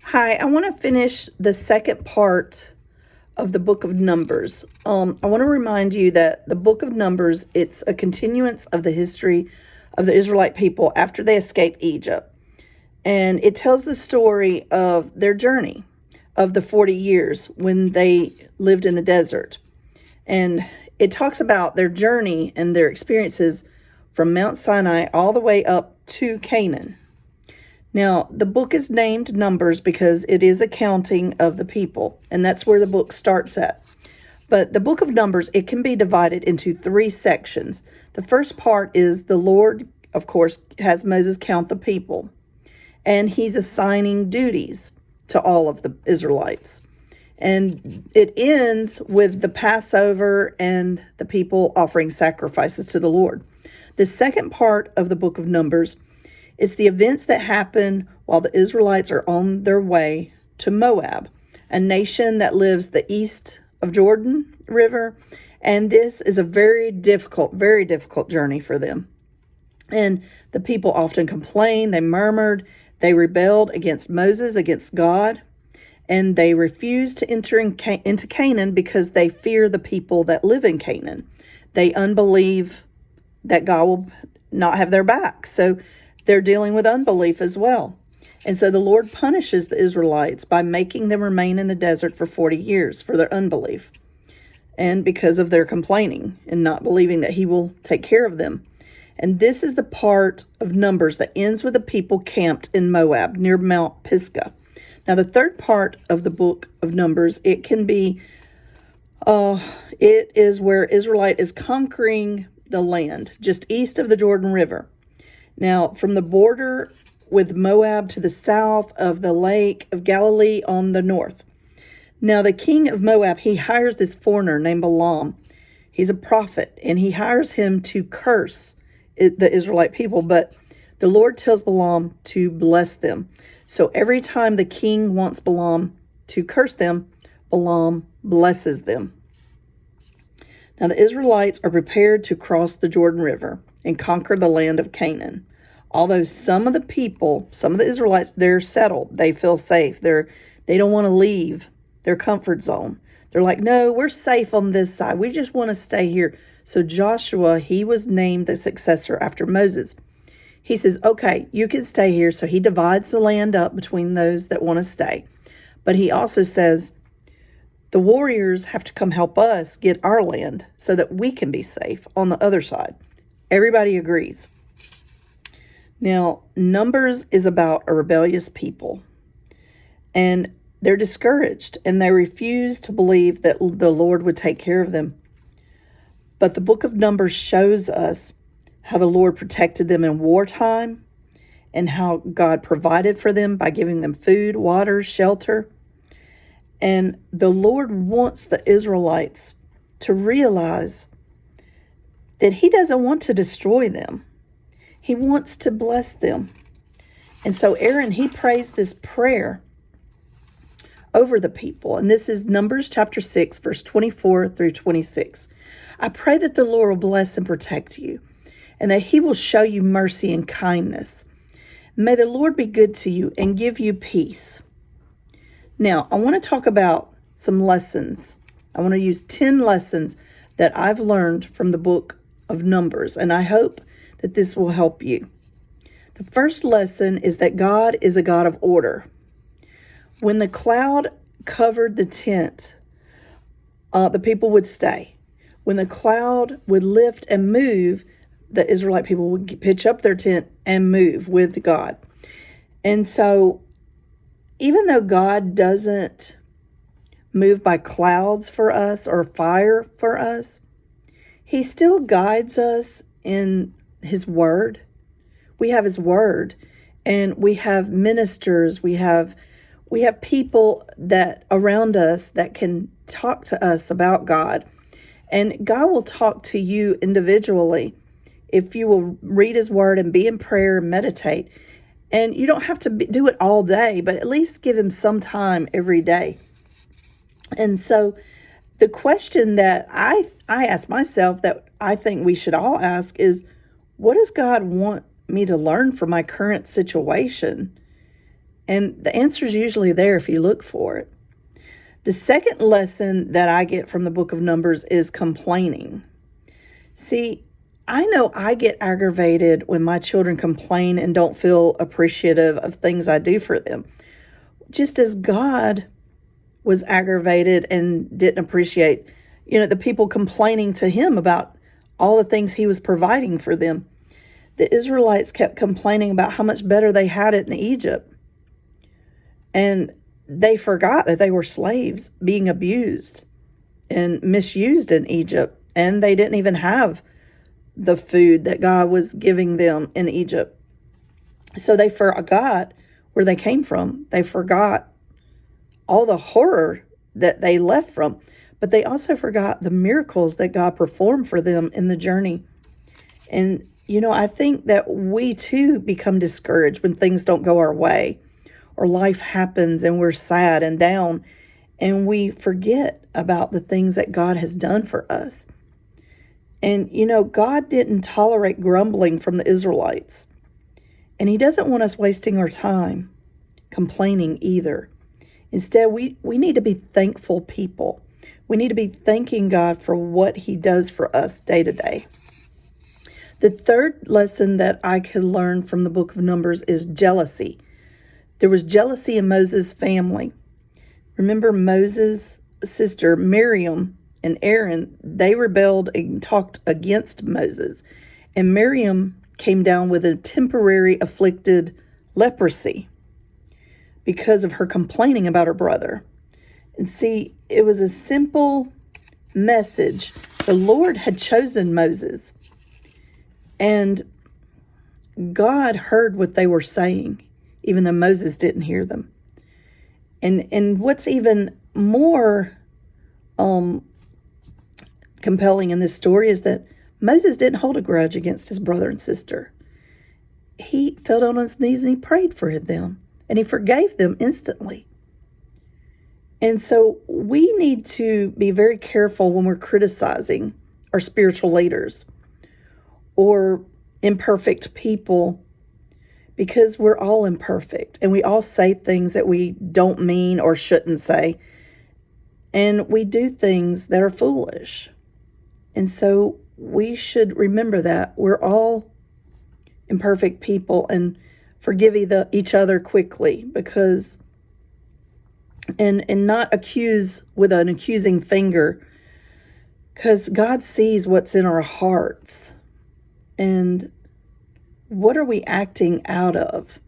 Hi, I want to finish the second part of the book of Numbers. I want to remind you that the book of Numbers, it's a continuance of the history of the Israelite people after they escaped Egypt. And it tells the story of their journey of the 40 years when they lived in the desert. And it talks about their journey and their experiences from Mount Sinai all the way up to Canaan. Now, the book is named Numbers because it is a counting of the people, and that's where the book starts at. But the book of Numbers, it can be divided into three sections. The first part is the Lord, of course, has Moses count the people, and he's assigning duties to all of the Israelites. And it ends with the Passover and the people offering sacrifices to the Lord. The second part of the book of Numbers, it's the events that happen while the Israelites are on their way to Moab, a nation that lives the east of Jordan River. And this is a very difficult journey for them. And the people often complained, they murmured, they rebelled against Moses, against God, and they refused to enter into Canaan because they fear the people that live in Canaan. They unbelieve that God will not have their back. So they're dealing with unbelief as well. And so the Lord punishes the Israelites by making them remain in the desert for 40 years for their unbelief and because of their complaining and not believing that he will take care of them. And this is the part of Numbers that ends with the people camped in Moab near Mount Pisgah. Now, the third part of the book of Numbers, it is where Israelite is conquering the land just east of the Jordan River. Now, from the border with Moab to the south of the Lake of Galilee on the north. Now, the king of Moab, he hires this foreigner named Balaam. He's a prophet, and he hires him to curse the Israelite people. But the Lord tells Balaam to bless them. So every time the king wants Balaam to curse them, Balaam blesses them. Now, the Israelites are prepared to cross the Jordan River and conquer the land of Canaan. Although some of the Israelites, they're settled. They feel safe. They don't want to leave their comfort zone. They're like, no, we're safe on this side. We just want to stay here. So Joshua, he was named the successor after Moses. He says, okay, you can stay here. So he divides the land up between those that want to stay. But he also says, the warriors have to come help us get our land so that we can be safe on the other side. Everybody agrees. Now, Numbers is about a rebellious people, and they're discouraged, and they refuse to believe that the Lord would take care of them. But the book of Numbers shows us how the Lord protected them in wartime and how God provided for them by giving them food, water, shelter. And the Lord wants the Israelites to realize that he doesn't want to destroy them. He wants to bless them. And so Aaron, he prays this prayer over the people. And this is Numbers chapter 6, verse 24 through 26. I pray that the Lord will bless and protect you, and that he will show you mercy and kindness. May the Lord be good to you and give you peace. Now, I want to talk about some lessons. I want to use 10 lessons that I've learned from the book of Numbers, and I hope that this will help you. The first lesson is that God is a God of order. When the cloud covered the tent, the people would stay. When the cloud would lift and move, the Israelite people would pitch up their tent and move with God. And so, even though God doesn't move by clouds for us or fire for us, he still guides us in his word. We have his word, and we have ministers. We have people that around us that can talk to us about God, and God will talk to you individually if you will read his word and be in prayer and meditate. And you don't have to do it all day, but at least give him some time every day. And so the question that I ask myself, that I think we should all ask, is, what does God want me to learn from my current situation? And the answer is usually there if you look for it. The second lesson that I get from the book of Numbers is complaining. See, I know I get aggravated when my children complain and don't feel appreciative of things I do for them. Just as God was aggravated and didn't appreciate, the people complaining to him about all the things he was providing for them. The Israelites kept complaining about how much better they had it in Egypt. And they forgot that they were slaves being abused and misused in Egypt. And they didn't even have the food that God was giving them in Egypt. So they forgot where they came from. They forgot all the horror that they left from. But they also forgot the miracles that God performed for them in the journey. And, I think that we too become discouraged when things don't go our way, or life happens and we're sad and down, and we forget about the things that God has done for us. And, God didn't tolerate grumbling from the Israelites. And he doesn't want us wasting our time complaining either. Instead, we need to be thankful people. We need to be thanking God for what he does for us day to day. The third lesson that I could learn from the book of Numbers is jealousy. There was jealousy in Moses' family. Remember Moses' sister Miriam and Aaron, they rebelled and talked against Moses. And Miriam came down with a temporary afflicted leprosy because of her complaining about her brother. And see, it was a simple message. The Lord had chosen Moses, and God heard what they were saying, even though Moses didn't hear them. And what's even more compelling in this story is that Moses didn't hold a grudge against his brother and sister. He fell down on his knees and he prayed for them, and he forgave them instantly. And so we need to be very careful when we're criticizing our spiritual leaders or imperfect people, because we're all imperfect and we all say things that we don't mean or shouldn't say. And we do things that are foolish. And so we should remember that we're all imperfect people and forgive each other quickly, because and not accuse with an accusing finger, because God sees what's in our hearts. And what are we acting out of?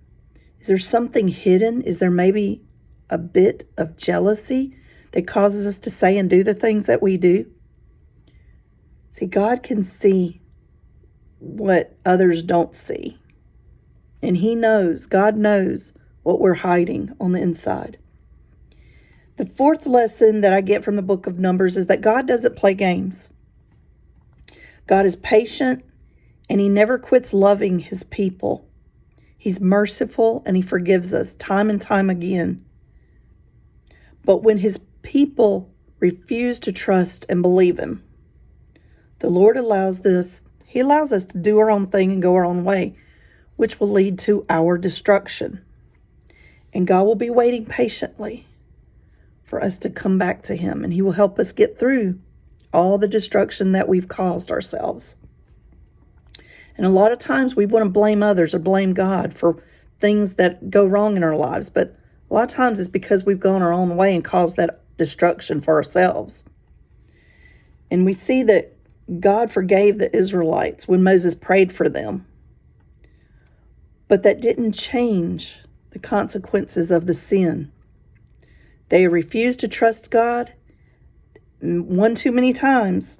Is there something hidden? Is there maybe a bit of jealousy that causes us to say and do the things that we do? See, God can see what others don't see. And God knows what we're hiding on the inside. The fourth lesson that I get from the book of Numbers is that God doesn't play games. God is patient, and he never quits loving his people. He's merciful, and he forgives us time and time again. But when his people refuse to trust and believe him, the Lord allows this. He allows us to do our own thing and go our own way, which will lead to our destruction. And God will be waiting patiently for us to come back to him, and he will help us get through all the destruction that we've caused ourselves. And a lot of times we want to blame others or blame God for things that go wrong in our lives. But a lot of times it's because we've gone our own way and caused that destruction for ourselves. And we see that God forgave the Israelites when Moses prayed for them. But that didn't change the consequences of the sin. They refused to trust God one too many times.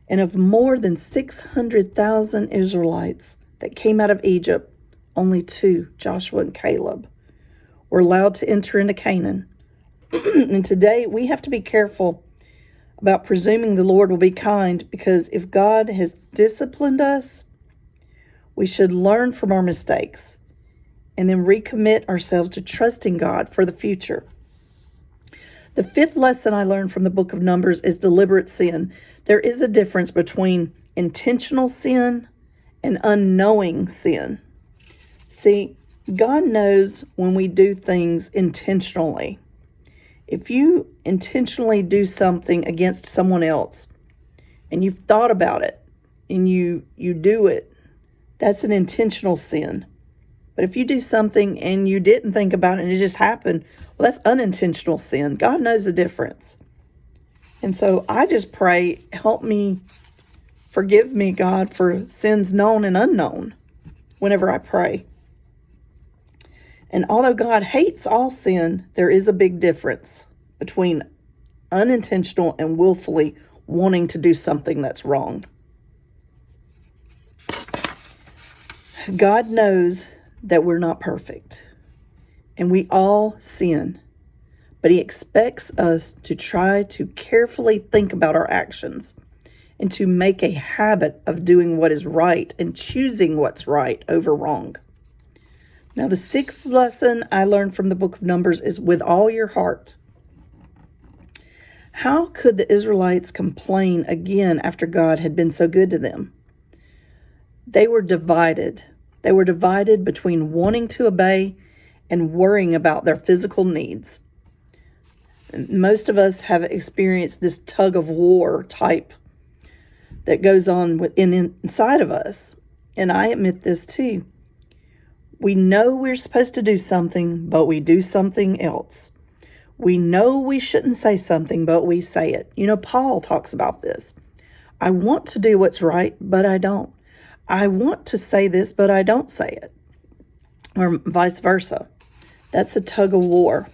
And of more than 600,000 Israelites that came out of Egypt, only 2, Joshua and Caleb, were allowed to enter into Canaan. And today we have to be careful about presuming the Lord will be kind, because if God has disciplined us, we should learn from our mistakes and then recommit ourselves to trusting God for the future. The fifth lesson I learned from the book of Numbers is deliberate sin. There is a difference between intentional sin and unknowing sin. See, God knows when we do things intentionally. If you intentionally do something against someone else and you've thought about it and you do it, that's an intentional sin. But if you do something and you didn't think about it and it just happened, well, that's unintentional sin. God knows the difference. And so I just pray, help me, forgive me, God, for sins known and unknown whenever I pray. And although God hates all sin, there is a big difference between unintentional and willfully wanting to do something that's wrong. God knows that we're not perfect, and we all sin, but He expects us to try to carefully think about our actions and to make a habit of doing what is right and choosing what's right over wrong. Now, the sixth lesson I learned from the book of Numbers is with all your heart. How could the Israelites complain again after God had been so good to them? They were divided. They were divided between wanting to obey and worrying about their physical needs. Most of us have experienced this tug of war type that goes on inside of us. And I admit this too. We know we're supposed to do something, but we do something else. We know we shouldn't say something, but we say it. Paul talks about this. I want to do what's right, but I don't. I want to say this, but I don't say it. Or vice versa. That's a tug of war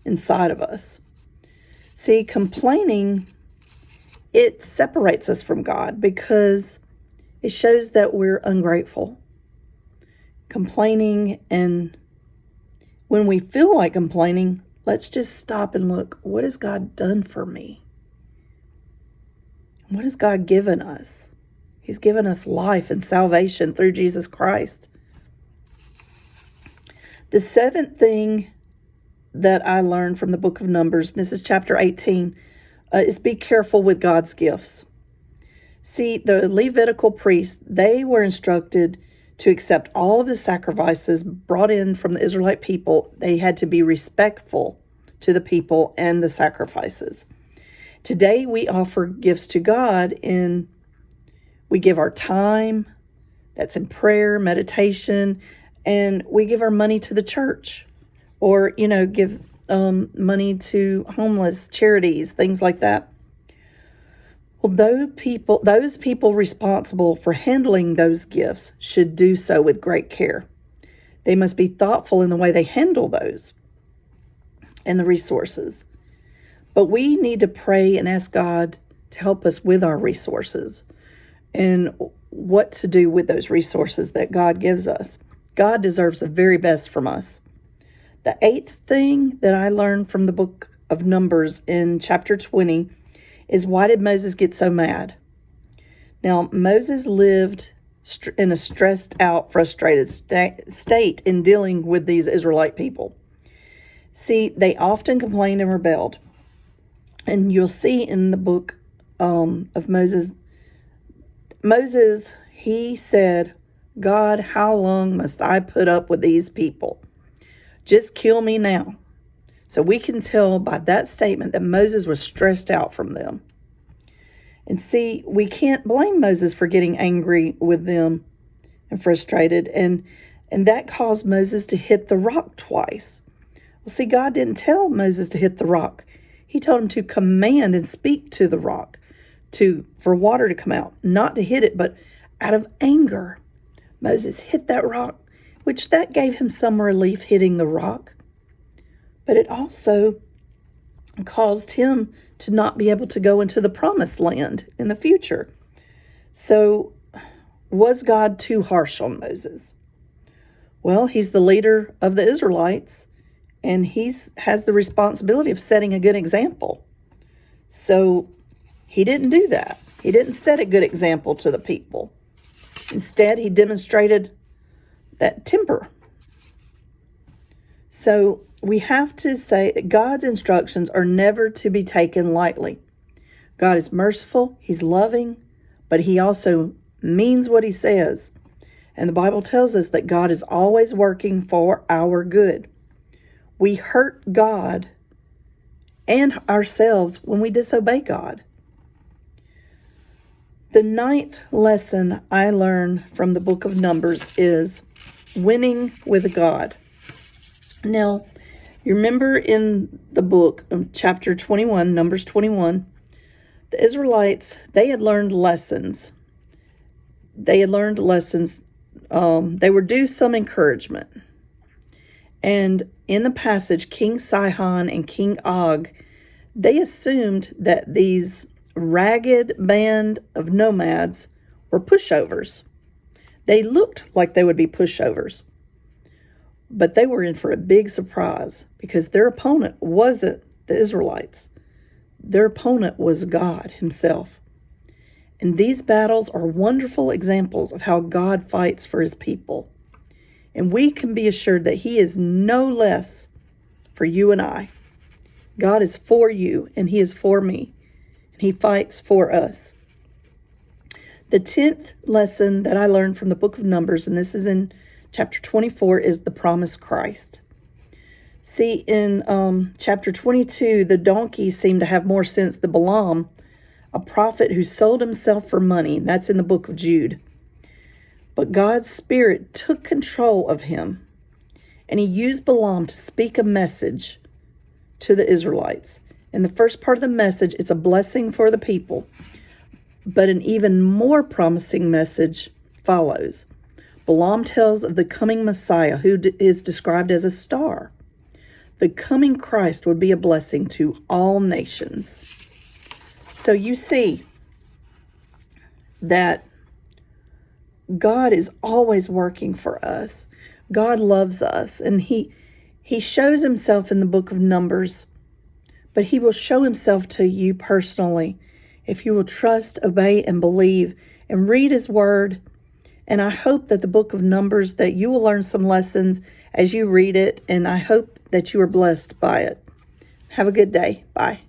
inside of us. See, complaining, it separates us from God because it shows that we're ungrateful. Complaining, and when we feel like complaining, let's just stop and look, what has God done for me? What has God given us? He's given us life and salvation through Jesus Christ. The seventh thing that I learned from the book of Numbers, this is chapter 18, is be careful with God's gifts. See, the Levitical priests, they were instructed to accept all of the sacrifices brought in from the Israelite people. They had to be respectful to the people and the sacrifices. Today, we offer gifts to God and we give our time, that's in prayer, meditation, and we give our money to the church or, give money to homeless charities, things like that. Well, those people responsible for handling those gifts should do so with great care. They must be thoughtful in the way they handle those and the resources. But we need to pray and ask God to help us with our resources and what to do with those resources that God gives us. God deserves the very best from us. The eighth thing that I learned from the book of Numbers in chapter 20 is, why did Moses get so mad? Now, Moses lived in a stressed out, frustrated state in dealing with these Israelite people. See, they often complained and rebelled. And you'll see in the book of Moses, he said, God, how long must I put up with these people? Just kill me now. So we can tell by that statement that Moses was stressed out from them. And see, we can't blame Moses for getting angry with them and frustrated. And that caused Moses to hit the rock twice. Well, see, God didn't tell Moses to hit the rock. He told him to command and speak to the rock for water to come out, not to hit it, but out of anger. Moses hit that rock, which that gave him some relief hitting the rock. But it also caused him to not be able to go into the promised land in the future. So was God too harsh on Moses? Well, he's the leader of the Israelites, and he has the responsibility of setting a good example. So he didn't do that. He didn't set a good example to the people. Instead, he demonstrated that temper. So we have to say that God's instructions are never to be taken lightly. God is merciful, He's loving, but He also means what He says. And the Bible tells us that God is always working for our good. We hurt God and ourselves when we disobey God. The 9th lesson I learned from the book of Numbers is winning with God. Now, you remember in the book of chapter 21, Numbers 21, the Israelites, they had learned lessons. They were due some encouragement. And in the passage, King Sihon and King Og, they assumed that these ragged band of nomads were pushovers. They looked like they would be pushovers. But they were in for a big surprise because their opponent wasn't the Israelites. Their opponent was God himself. And these battles are wonderful examples of how God fights for his people. And we can be assured that he is no less for you and I. God is for you and he is for me. And he fights for us. The 10th lesson that I learned from the book of Numbers, and this is in chapter 24, is the promised Christ. See, in chapter 22, the donkey seemed to have more sense than Balaam, a prophet who sold himself for money. That's in the book of Jude. But God's Spirit took control of him, and he used Balaam to speak a message to the Israelites. And the first part of the message is a blessing for the people, but an even more promising message follows. Balaam tells of the coming Messiah, who is described as a star. The coming Christ would be a blessing to all nations. So you see that God is always working for us. God loves us, and he shows himself in the book of Numbers, but he will show himself to you personally if you will trust, obey, and believe, and read his word. And I hope that the book of Numbers, that you will learn some lessons as you read it, and I hope that you are blessed by it. Have a good day. Bye.